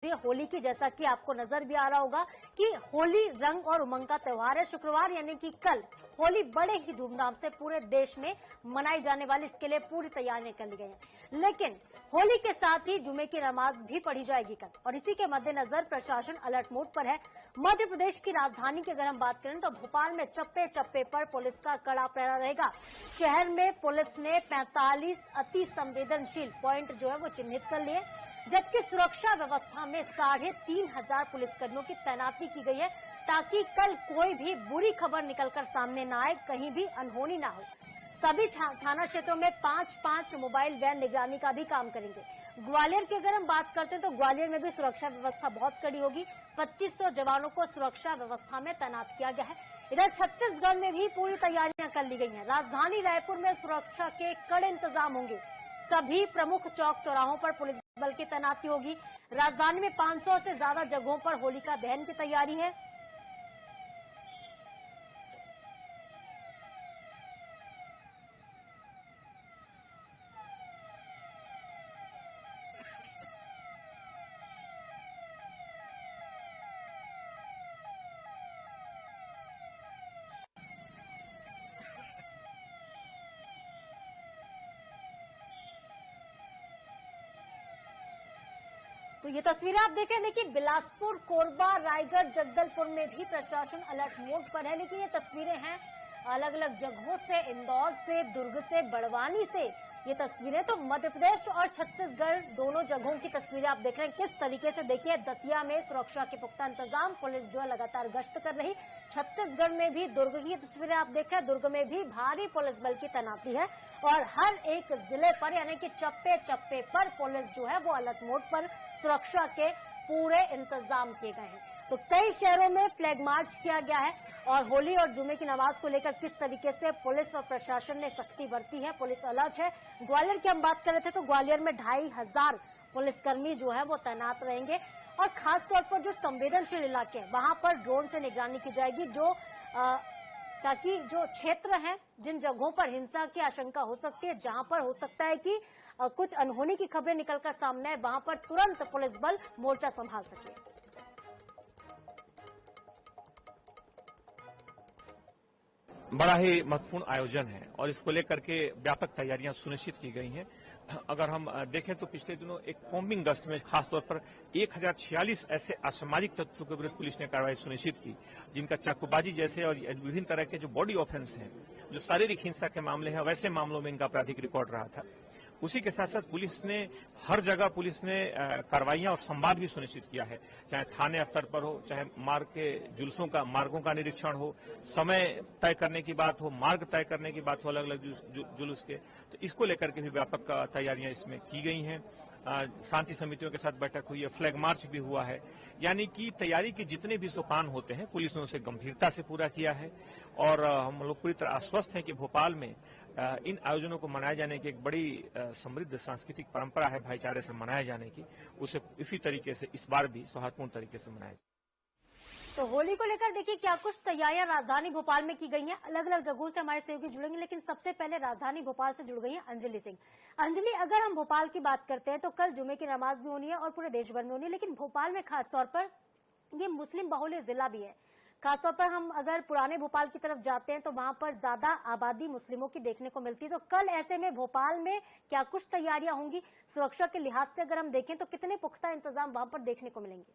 होली की, जैसा कि आपको नजर भी आ रहा होगा कि होली रंग और उमंग का त्योहार है। शुक्रवार यानी कि कल होली बड़े ही धूमधाम से पूरे देश में मनाई जाने वाली, इसके लिए पूरी तैयारियां कर ली गई हैं। लेकिन होली के साथ ही जुमे की नमाज भी पढ़ी जाएगी कल, और इसी के मद्देनजर प्रशासन अलर्ट मोड पर है। मध्य प्रदेश की राजधानी की अगर हम बात करें तो भोपाल में चप्पे चप्पे पर पुलिस का कड़ा पहरा रहेगा। शहर में पुलिस ने 45 अति संवेदनशील पॉइंट जो है वो चिन्हित कर लिए, जबकि सुरक्षा व्यवस्था में 3500 पुलिसकर्मियों की तैनाती की गई है, ताकि कल कोई भी बुरी खबर निकलकर सामने न आए, कहीं भी अनहोनी ना हो। सभी थाना क्षेत्रों में 5-5 मोबाइल वैन निगरानी का भी काम करेंगे। ग्वालियर की अगर हम बात करते हैं तो ग्वालियर में भी सुरक्षा व्यवस्था बहुत कड़ी होगी। 2500 जवानों को सुरक्षा व्यवस्था में तैनात किया गया है। इधर छत्तीसगढ़ में भी पूरी तैयारियां कर ली गई हैं। राजधानी रायपुर में सुरक्षा के कड़े इंतजाम होंगे। सभी प्रमुख चौक चौराहों पर पुलिस बल की तैनाती होगी। राजधानी में 500 से ज्यादा जगहों पर होलिका दहन की तैयारी है। तो ये तस्वीरें आप देख रहे हैं, देखिए बिलासपुर, कोरबा, रायगढ़, जगदलपुर में भी प्रशासन अलर्ट मोड पर है। लेकिन ये तस्वीरें हैं अलग अलग जगहों से, इंदौर से, दुर्ग से, बड़वानी से। ये तस्वीरें तो मध्य प्रदेश और छत्तीसगढ़ दोनों जगहों की तस्वीरें आप देख रहे हैं किस तरीके से। देखिए दतिया में सुरक्षा के पुख्ता इंतजाम, पुलिस जो है लगातार गश्त कर रही। छत्तीसगढ़ में भी दुर्ग की तस्वीरें आप देख रहे हैं, दुर्ग में भी भारी पुलिस बल की तैनाती है, और हर एक जिले पर यानी कि चप्पे चप्पे पर पुलिस जो है वो अलर्ट मोड पर सुरक्षा के पूरे इंतजाम किए गए हैं। तो कई शहरों में फ्लैग मार्च किया गया है, और होली और जुमे की नमाज को लेकर किस तरीके से पुलिस और प्रशासन ने सख्ती बरती है, पुलिस अलर्ट है। ग्वालियर की हम बात कर रहे थे तो ग्वालियर में 2500 पुलिसकर्मी जो है वो तैनात रहेंगे, और खासतौर पर जो संवेदनशील इलाके हैं वहां पर ड्रोन से निगरानी की जाएगी, ताकि जो क्षेत्र हैं, जिन जगहों पर हिंसा की आशंका हो सकती है, जहां पर हो सकता है कि कुछ अनहोनी की खबरें निकलकर सामने आए, वहां पर तुरंत पुलिस बल मोर्चा संभाल सके। बड़ा ही महत्वपूर्ण आयोजन है और इसको लेकर के व्यापक तैयारियां सुनिश्चित की गई हैं। अगर हम देखें तो पिछले दिनों एक कॉम्बिंग गश्त में खासतौर पर 1046 ऐसे असामाजिक तत्वों के विरुद्ध पुलिस ने कार्रवाई सुनिश्चित की, जिनका चाकूबाजी जैसे और विभिन्न तरह के जो बॉडी ऑफेंस हैं, जो शारीरिक हिंसा के मामले हैं, वैसे मामलों में इनका आपराधिक रिकॉर्ड रहा था। उसी के साथ साथ पुलिस ने हर जगह कार्रवाइयां और संवाद भी सुनिश्चित किया है, चाहे थाने स्तर पर हो, चाहे मार्ग के जुलूसों का, मार्गों का निरीक्षण हो, समय तय करने की बात हो, मार्ग तय करने की बात हो, अलग अलग जुलूस के, तो इसको लेकर के भी व्यापक तैयारियां इसमें की गई हैं। शांति समितियों के साथ बैठक हुई है, फ्लैग मार्च भी हुआ है, यानी कि तैयारी के जितने भी सोपान होते हैं पुलिस ने उसे गंभीरता से पूरा किया है। और हम लोग पूरी तरह आश्वस्त हैं कि भोपाल में इन आयोजनों को मनाए जाने की एक बड़ी समृद्ध सांस्कृतिक परंपरा है, भाईचारे से मनाए जाने की, उसे इसी तरीके से इस बार भी सौहार्दपूर्ण तरीके से मनाया। तो होली को लेकर देखिए क्या कुछ तैयारियां राजधानी भोपाल में की गई हैं। अलग अलग जगहों से हमारे सहयोगी जुड़ेंगे, लेकिन सबसे पहले राजधानी भोपाल से जुड़ गई हैं अंजलि सिंह। अंजलि, अगर हम भोपाल की बात करते हैं तो कल जुमे की नमाज भी होनी है और पूरे देश भर में होनी है, लेकिन भोपाल में खासतौर पर ये मुस्लिम बहुल्य जिला भी है। खासतौर पर हम अगर पुराने भोपाल की तरफ जाते हैं तो वहां पर ज्यादा आबादी मुस्लिमों की देखने को मिलती है। तो कल ऐसे में भोपाल में क्या कुछ तैयारियां होंगी? सुरक्षा के लिहाज से अगर हम देखें तो कितने पुख्ता इंतजाम वहां पर देखने को मिलेंगे?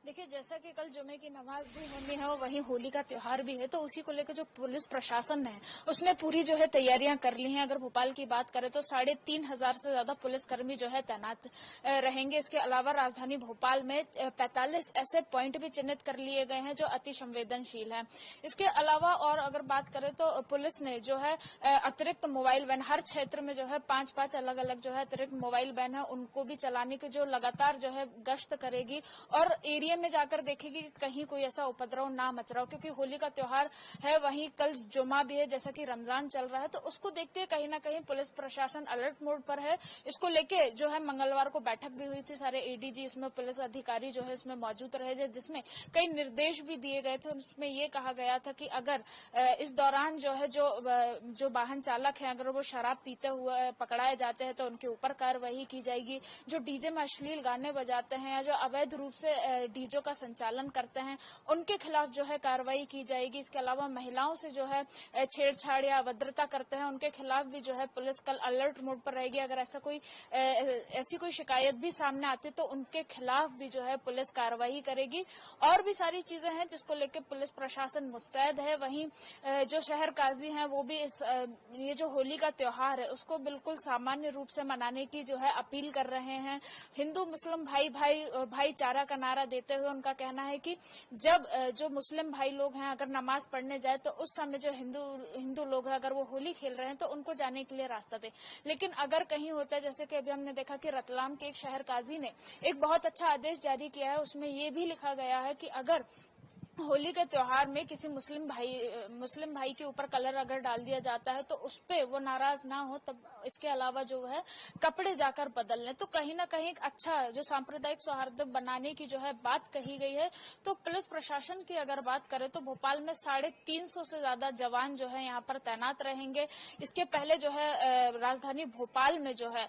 देखिए, जैसा कि कल जुमे की नमाज भी होनी है और वहीं होली का त्योहार भी है, तो उसी को लेकर जो पुलिस प्रशासन है उसने पूरी जो है तैयारियां कर ली हैं। अगर भोपाल की बात करें तो 3500 से ज्यादा पुलिसकर्मी जो है तैनात रहेंगे। इसके अलावा राजधानी भोपाल में 45 ऐसे पॉइंट भी चिन्हित कर लिए गए हैं जो अति संवेदनशील है। इसके अलावा और अगर बात करें तो पुलिस ने जो है अतिरिक्त मोबाइल वैन, हर क्षेत्र में जो है 5-5 अलग अलग जो है अतिरिक्त मोबाइल वैन है, उनको भी चलाने की जो लगातार जो है गश्त करेगी, और एरिया में जाकर देखेगी कि कहीं कोई ऐसा उपद्रव ना मच रहा हो, क्योंकि होली का त्योहार है, वहीं कल जुमा भी है, जैसा कि रमजान चल रहा है, तो उसको देखते कहीं ना कहीं पुलिस प्रशासन अलर्ट मोड पर है। इसको लेके जो है मंगलवार को बैठक भी हुई थी, सारे एडीजी इसमें पुलिस अधिकारी जो है इसमें मौजूद रहे, जिसमें कई निर्देश भी दिए गए थे। उसमें ये कहा गया था कि अगर इस दौरान जो है जो वाहन चालक है अगर वो शराब पीते हुए पकड़ाए जाते हैं तो उनके ऊपर कार्रवाई की जाएगी। जो डीजे में अश्लील गाने बजाते हैं या जो अवैध रूप से डीजे का संचालन करते हैं उनके खिलाफ जो है कार्रवाई की जाएगी। इसके अलावा महिलाओं से जो है छेड़छाड़ या अभद्रता करते हैं उनके खिलाफ भी जो है पुलिस कल अलर्ट मोड पर रहेगी। अगर ऐसी कोई शिकायत भी सामने आती तो उनके खिलाफ भी जो है पुलिस कार्रवाई करेगी। और भी सारी चीजें हैं जिसको लेकर पुलिस प्रशासन मुस्तैद है। वहीं जो शहर काजी हैं वो भी ये जो होली का त्योहार है उसको बिल्कुल सामान्य रूप से मनाने की जो है अपील कर रहे हैं। हिंदू मुस्लिम भाईचारा का नारा देते हुए उनका कहना है कि जब जो मुस्लिम भाई लोग हैं अगर नमाज पढ़ने जाए तो उस समय जो हिंदू लोग हैं अगर वो होली खेल रहे हैं तो उनको जाने के लिए रास्ता दे। लेकिन अगर कहीं होता है, जैसे कि अभी हमने देखा कि रतलाम के एक शहर काजी ने एक बहुत अच्छा आदेश जारी किया है, उसमें ये भी लिखा गया है कि अगर होली के त्योहार में किसी मुस्लिम भाई के ऊपर कलर अगर डाल दिया जाता है तो उस पे वो नाराज ना हो, तब इसके अलावा जो है कपड़े जाकर बदल लें। तो कहीं ना कहीं एक अच्छा जो सांप्रदायिक सौहार्द बनाने की जो है बात कही गई है। तो पुलिस प्रशासन की अगर बात करें तो भोपाल में 350 से ज्यादा जवान जो है यहाँ पर तैनात रहेंगे। इसके पहले जो है राजधानी भोपाल में जो है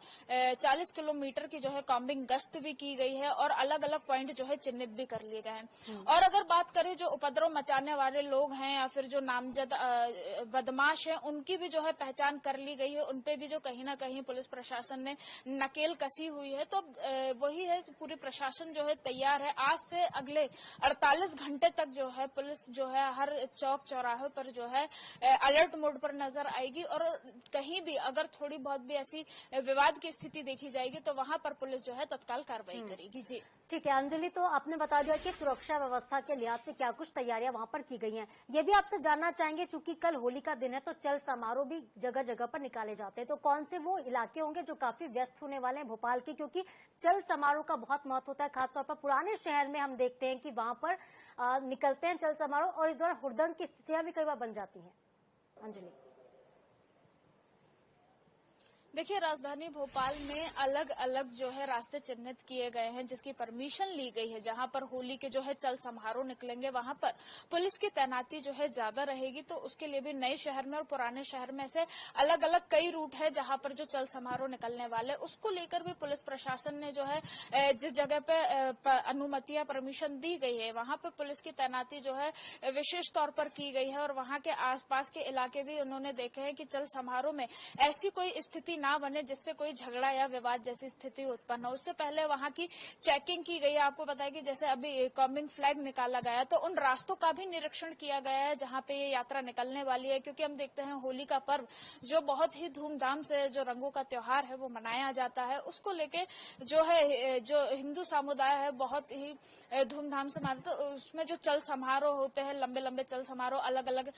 40 किलोमीटर की जो है कॉम्बिंग गश्त भी की गई है और अलग अलग पॉइंट जो है चिन्हित भी कर लिए गए हैं। और अगर बात करें जो उपद्रव मचाने वाले लोग हैं या फिर जो नामजद बदमाश हैं उनकी भी जो है पहचान कर ली गई है। उनपे भी जो कहीं ना कहीं पुलिस प्रशासन ने नकेल कसी हुई है। तो वही है, पूरी प्रशासन जो है तैयार है। आज से अगले 48 घंटे तक जो है पुलिस जो है हर चौक चौराहे पर जो है अलर्ट मोड पर नजर आएगी और कहीं भी अगर थोड़ी बहुत भी ऐसी विवाद की स्थिति देखी जाएगी तो वहां पर पुलिस जो है तत्काल कार्रवाई करेगी। जी ठीक है अंजलि, तो आपने बता दिया कि सुरक्षा व्यवस्था के लिहाज से क्या कुछ तैयारियां वहां पर की गई हैं। ये भी आपसे जानना चाहेंगे, चूंकि कल होली का दिन है तो चल समारोह भी जगह जगह पर निकाले जाते हैं, तो कौन से वो इलाके होंगे जो काफी व्यस्त होने वाले हैं भोपाल के, क्योंकि चल समारोह का बहुत महत्व होता है। खासतौर पर पुराने शहर में हम देखते हैं कि वहां पर निकलते हैं चल समारोह और इस दौरान हुड़दंग की स्थितियां भी कई बार बन जाती हैं। अंजलि, देखिए, राजधानी भोपाल में अलग अलग जो है रास्ते चिन्हित किए गए हैं जिसकी परमिशन ली गई है। जहां पर होली के जो है चल समारोह निकलेंगे वहां पर पुलिस की तैनाती जो है ज्यादा रहेगी। तो उसके लिए भी नए शहर में और पुराने शहर में से अलग अलग कई रूट है जहां पर जो चल समारोह निकलने वाले, उसको लेकर भी पुलिस प्रशासन ने जो है जिस जगह पे अनुमतियां परमिशन दी गई है वहां पर पुलिस की तैनाती जो है विशेष तौर पर की गई है। और वहां के आसपास के इलाके भी उन्होंने देखे हैं कि चल समारोह में ऐसी कोई स्थिति ना बने जिससे कोई झगड़ा या विवाद जैसी स्थिति उत्पन्न हो। उससे पहले वहां की चेकिंग की गई है। आपको बताया कि जैसे अभी कॉम्बिंग फ्लैग निकाला गया तो उन रास्तों का भी निरीक्षण किया गया है जहां पे ये यात्रा निकलने वाली है, क्योंकि हम देखते हैं होली का पर्व जो बहुत ही धूमधाम से जो रंगों का त्योहार है वो मनाया जाता है, उसको लेके जो है जो हिंदू समुदाय है बहुत ही धूमधाम से मानते। तो उसमें जो चल समारोह होते हैं, लंबे लंबे चल समारोह अलग अलग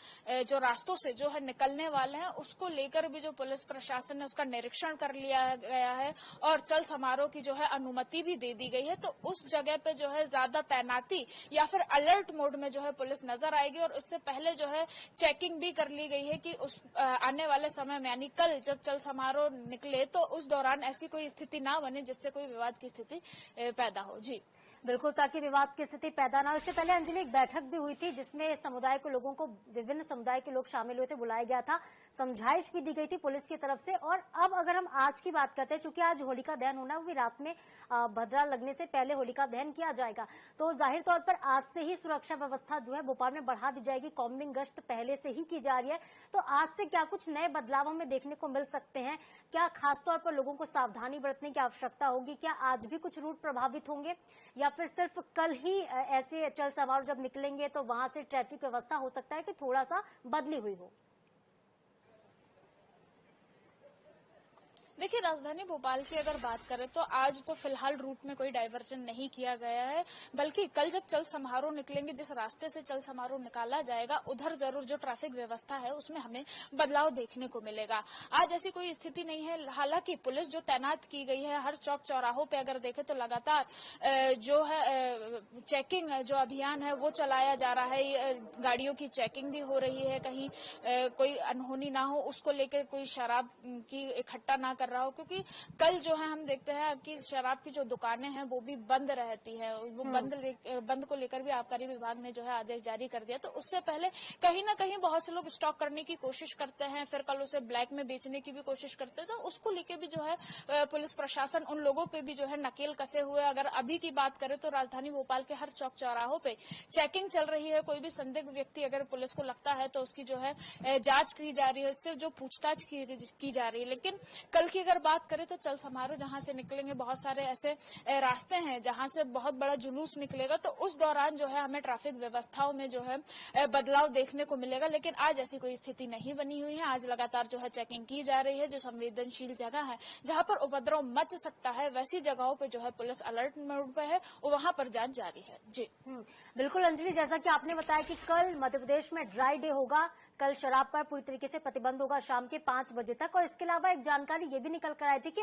जो रास्तों से जो है निकलने वाले हैं, उसको लेकर भी जो पुलिस प्रशासन ने उसका निरीक्षण कर लिया गया है और चल समारोह की जो है अनुमति भी दे दी गई है। तो उस जगह पे जो है ज्यादा तैनाती या फिर अलर्ट मोड में जो है पुलिस नजर आएगी। और उससे पहले जो है चेकिंग भी कर ली गई है कि उस आने वाले समय में यानी कल जब चल समारोह निकले तो उस दौरान ऐसी कोई स्थिति ना बने जिससे कोई विवाद की स्थिति पैदा हो। जी बिल्कुल, ताकि विवाद की स्थिति पैदा ना हो। इससे पहले अंजलि एक बैठक भी हुई थी जिसमें समुदाय के लोगों को, विभिन्न समुदाय के लोग शामिल हुए थे, बुलाया गया था, समझाइश भी दी गई थी पुलिस की तरफ से। और अब अगर हम आज की बात करते हैं, चूंकि आज होलिका दहन होना है, वो भी रात में भद्रा लगने से पहले होलिका दहन किया जाएगा, तो जाहिर तौर पर आज से ही सुरक्षा व्यवस्था जो है भोपाल में बढ़ा दी जाएगी। कॉम्बिंग गश्त पहले से ही की जा रही है, तो आज से क्या कुछ नए बदलाव हमें देखने को मिल सकते हैं? क्या खासतौर पर लोगों को सावधानी बरतने की आवश्यकता होगी? क्या आज भी कुछ रूट प्रभावित होंगे या फिर सिर्फ कल ही ऐसे चल समारोह जब निकलेंगे तो वहां से ट्रैफिक व्यवस्था हो सकता है कि थोड़ा सा बदली हुई हो? देखिए, राजधानी भोपाल की अगर बात करें तो आज तो फिलहाल रूट में कोई डाइवर्जन नहीं किया गया है, बल्कि कल जब चल समारोह निकलेंगे, जिस रास्ते से चल समारोह निकाला जाएगा, उधर जरूर जो ट्रैफिक व्यवस्था है उसमें हमें बदलाव देखने को मिलेगा। आज ऐसी कोई स्थिति नहीं है। हालांकि पुलिस जो तैनात की गई है हर चौक चौराहों पे अगर देखें तो लगातार जो है चेकिंग जो अभियान है वो चलाया जा रहा है। गाड़ियों की चेकिंग भी हो रही है, कहीं कोई अनहोनी ना हो उसको लेकर कोई शराब की इकट्ठा ना कर रहा हो, क्योंकि कल जो है हम देखते हैं कि शराब की जो दुकानें हैं वो भी बंद रहती है। वो बंद को लेकर भी आबकारी विभाग ने जो है आदेश जारी कर दिया। तो उससे पहले कहीं ना कहीं बहुत से लोग स्टॉक करने की कोशिश करते हैं, फिर कल उसे ब्लैक में बेचने की भी कोशिश करते हैं। तो उसको लेकर भी जो है पुलिस प्रशासन उन लोगों पे भी जो है नकेल कसे हुए। अगर अभी की बात करें तो राजधानी भोपाल के हर चौक चौराहों पे चेकिंग चल रही है। कोई भी संदिग्ध व्यक्ति अगर पुलिस को लगता है तो उसकी जो है जांच की जा रही है, उससे जो पूछताछ की जा रही है। लेकिन कल की अगर बात करें तो चल समारोह जहां से निकलेंगे, बहुत सारे ऐसे रास्ते हैं जहां से बहुत बड़ा जुलूस निकलेगा, तो उस दौरान जो है हमें ट्रैफिक व्यवस्थाओं में जो है बदलाव देखने को मिलेगा। लेकिन आज ऐसी कोई स्थिति नहीं बनी हुई है। आज लगातार जो है चेकिंग की जा रही है। जो संवेदनशील जगह है जहां पर उपद्रव मच सकता है, वैसी जगहों पे जो है पुलिस अलर्ट मोड पे है और वहां पर जांच जारी है। जी बिल्कुल अंजलि, जैसा कि आपने बताया कि कल मध्य प्रदेश में ड्राई डे होगा, कल शराब पर पूरी तरीके से प्रतिबंध होगा शाम के 5 बजे तक। और इसके अलावा एक जानकारी ये भी निकल कर आई थी कि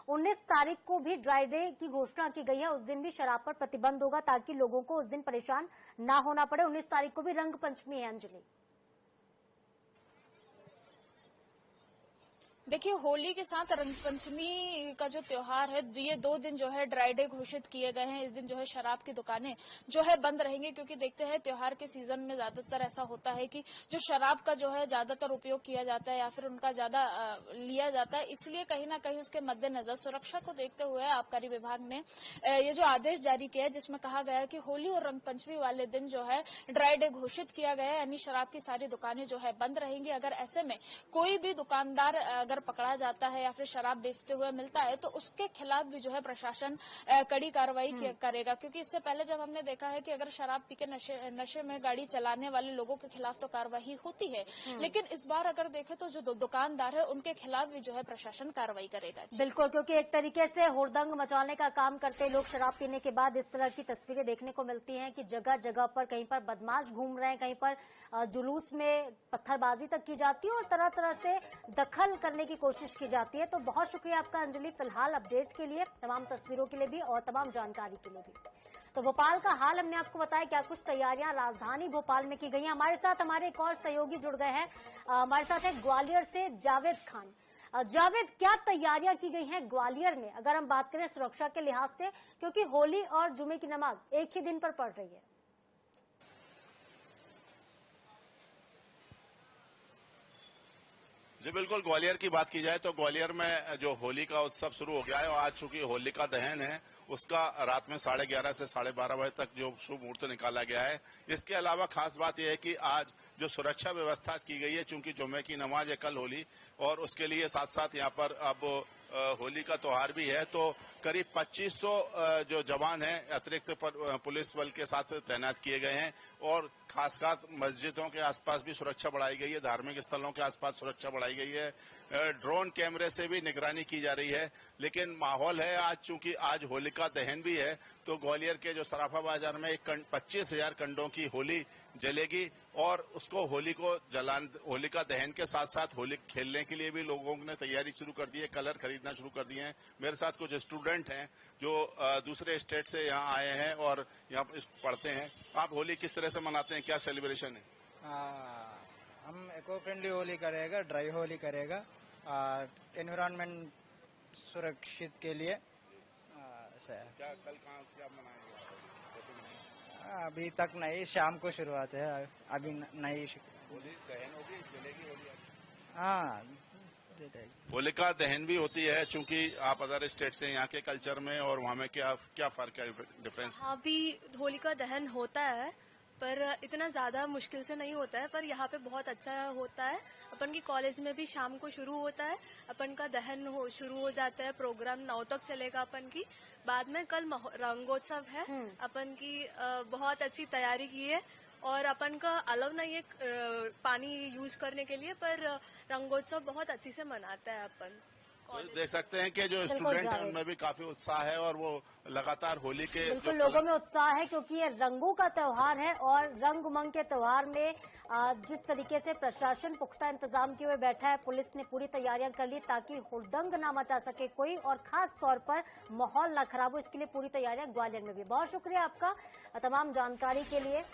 19 तारीख को भी ड्राई डे की घोषणा की गई है। उस दिन भी शराब पर प्रतिबंध होगा ताकि लोगों को उस दिन परेशान ना होना पड़े। 19 तारीख को भी रंग पंचमी है अंजलि। देखिए, होली के साथ रंग पंचमी का जो त्योहार है, ये 2 दिन जो है ड्राई डे घोषित किए गए हैं। इस दिन जो है शराब की दुकानें जो है बंद रहेंगी, क्योंकि देखते हैं त्योहार के सीजन में ज्यादातर ऐसा होता है कि जो शराब का जो है ज्यादातर उपयोग किया जाता है या फिर उनका ज्यादा लिया जाता है। इसलिए कहीं ना कहीं उसके मद्देनजर सुरक्षा को देखते हुए आबकारी विभाग ने ये जो आदेश जारी किया है, जिसमें कहा गया है कि होली और रंग पंचमी वाले दिन जो है ड्राई डे घोषित किया गया है, यानी शराब की सारी दुकानें जो है बंद रहेंगी। अगर ऐसे में कोई भी दुकानदार अगर पकड़ा जाता है या फिर शराब बेचते हुए मिलता है तो उसके खिलाफ भी जो है प्रशासन कड़ी कार्रवाई करेगा। क्योंकि इससे पहले जब हमने देखा है कि अगर शराब पी के नशे में गाड़ी चलाने वाले लोगों के खिलाफ तो कार्रवाई होती है, लेकिन इस बार अगर देखें तो जो दुकानदार है उनके खिलाफ भी जो है प्रशासन कार्रवाई करेगा। बिल्कुल, क्योंकि एक तरीके से हुड़दंग मचाने का काम करते लोग शराब पीने के बाद इस तरह की तस्वीरें देखने को मिलती हैं कि जगह जगह पर कहीं पर बदमाश घूम रहे हैं, कहीं पर जुलूस में पत्थरबाजी तक की जाती है और तरह तरह से दखल करने की कोशिश की जाती है। तो बहुत शुक्रिया आपका अंजलि, फिलहाल अपडेट के लिए, तमाम तस्वीरों के लिए भी और तमाम जानकारी के लिए भी। तो भोपाल का हाल हमने आपको बताया, क्या कुछ तैयारियां राजधानी भोपाल में की गई हैं। हमारे साथ हमारे एक और सहयोगी जुड़ गए हैं, हमारे साथ है ग्वालियर से जावेद खान। जावेद, क्या तैयारियां की गई हैं ग्वालियर में, अगर हम बात करें सुरक्षा के लिहाज से, क्योंकि होली और जुमे की नमाज एक ही दिन पर पड़ रही है। जी बिल्कुल, ग्वालियर की बात की जाए तो ग्वालियर में जो होली का उत्सव शुरू हो गया है और आज चूंकि होलिका दहन है, उसका रात में 11:30 से 12:30 बजे तक जो शुभ मुहूर्त निकाला गया है। इसके अलावा खास बात यह है कि आज जो सुरक्षा व्यवस्था की गई है, चूंकि जुमे की नमाज है कल होली, और उसके लिए साथ साथ यहाँ पर अब होली का त्योहार भी है, तो करीब 2500 जो जवान हैं अतिरिक्त पुलिस बल के साथ तैनात किए गए हैं। और खासकर मस्जिदों के आसपास भी सुरक्षा बढ़ाई गई है, धार्मिक स्थलों के आसपास सुरक्षा बढ़ाई गई है, ड्रोन कैमरे से भी निगरानी की जा रही है। लेकिन माहौल है आज, चूंकि आज होलिका दहन भी है, तो ग्वालियर के जो सराफा बाजार में 25,000 कंडों की होली जलेगी और उसको होलिका दहन के साथ साथ होली खेलने के लिए भी लोगों ने तैयारी शुरू कर दी है, कलर खरीदना शुरू कर दिए हैं। मेरे साथ कुछ स्टूडेंट हैं जो दूसरे स्टेट से यहाँ आए हैं और यहाँ पढ़ते हैं। आप होली किस तरह से मनाते हैं, क्या सेलिब्रेशन है? हम इको फ्रेंडली होली करेगा, ड्राई होली करेगा, एनवायरनमेंट सुरक्षित के लिए। क्या कल क्या मनाएंगे? अभी तक नहीं, शाम को शुरुआत है, अभी नहीं। होली दहन होगी, जलेगी होली? हाँ, होलिका दहन भी होती है, चूंकि आप अदर स्टेट से, यहाँ के कल्चर में और वहाँ में क्या फर्क है, डिफरेंस? हाँ, भी होलिका दहन होता है पर इतना ज्यादा मुश्किल से नहीं होता है, पर यहाँ पे बहुत अच्छा होता है। अपन की कॉलेज में भी शाम को शुरू होता है, अपन का दहन शुरू हो जाता है, प्रोग्राम 9 तक चलेगा अपन की। बाद में कल रंगोत्सव है, अपन की बहुत अच्छी तैयारी की है और अपन का अलाउ नहीं है पानी यूज करने के लिए, पर रंगोत्सव बहुत अच्छी से मनाता है अपन। तो देख सकते हैं कि जो स्टूडेंट हैं उनमें भी काफी उत्साह है और वो लगातार होली के बिल्कुल लोगों में उत्साह है क्योंकि ये रंगों का त्योहार है और रंग उमंग के त्योहार में जिस तरीके से प्रशासन पुख्ता इंतजाम किए हुए बैठा है, पुलिस ने पूरी तैयारियां कर ली ताकि हुड़दंग ना मचा सके कोई और खास तौर पर माहौल ना खराब हो, इसके लिए पूरी तैयारियां ग्वालियर में भी। बहुत शुक्रिया आपका तमाम जानकारी के लिए।